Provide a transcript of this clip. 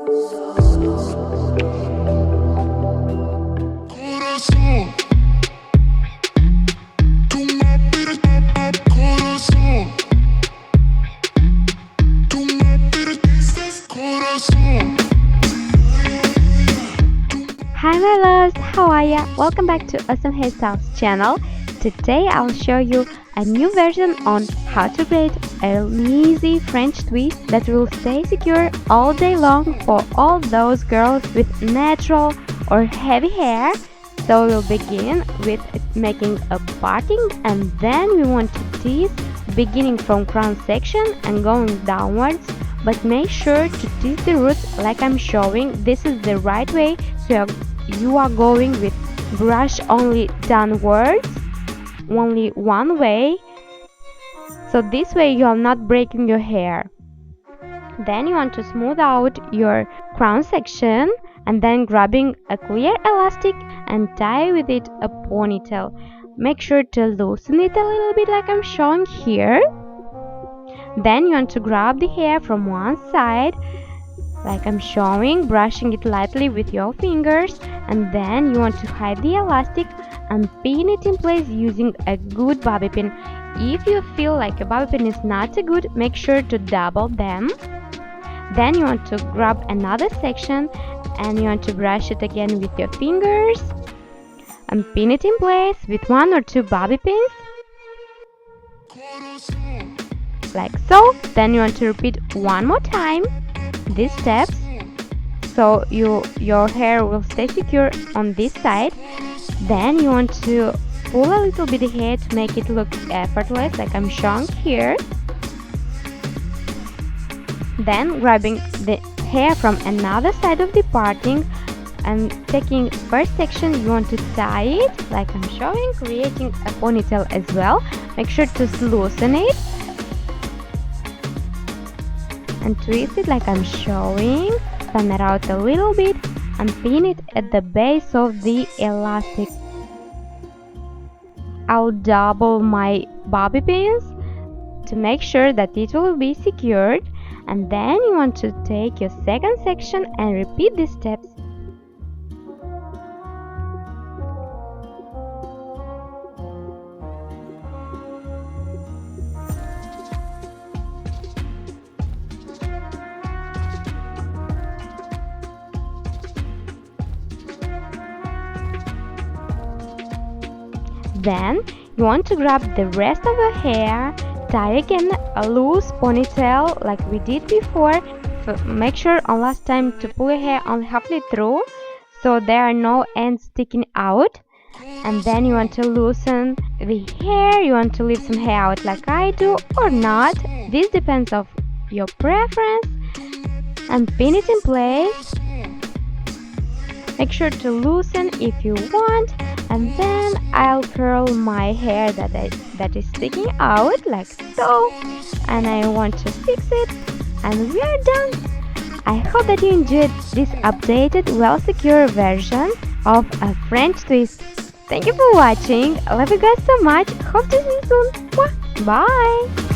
Hi my loves, how are ya? Welcome back to Awesome Hairstyles channel. Today I'll show you a new version on how to braid an easy French twist that will stay secure all day long for all those girls with natural or heavy hair. So we'll begin with making a parting, and then we want to tease beginning from crown section and going downwards, but make sure to tease the roots like I'm showing. This is the right way, so you are going with brush only downwards, only one way, so this way you are not breaking your hair. Then you want to smooth out your crown section and then grabbing a clear elastic and tie with it a ponytail. Make sure to loosen it a little bit like I'm showing here. Then you want to grab the hair from one side like I'm showing, brushing it lightly with your fingers, and then you want to hide the elastic and pin it in place using a good bobby pin. If you feel like a bobby pin is not a good, make sure to double them. Then you want to grab another section and you want to brush it again with your fingers and pin it in place with one or two bobby pins like so. Then you want to repeat one more time these steps so your hair will stay secure on this side. Then you want to pull a little bit of hair to make it look effortless like I'm showing here. Then grabbing the hair from another side of the parting and taking first section, you want to tie it like I'm showing, creating a ponytail as well. Make sure to loosen it and twist it like I'm showing, fan it out a little bit and pin it at the base of the elastic. I'll double my bobby pins to make sure that it will be secured, and then you want to take your second section and repeat these steps. Then you want to grab the rest of your hair, tie again a loose ponytail like we did before. So make sure on last time to pull your hair only halfway through so there are no ends sticking out. And then you want to loosen the hair. You want to leave some hair out like I do or not. This depends on your preference. And pin it in place. Make sure to loosen if you want, and then I'll curl my hair that is sticking out like so, and I want to fix it, and we are done. I hope that you enjoyed this updated, well-secure version of a French twist. Thank you for watching. I love you guys so much. Hope to see you soon. Bye.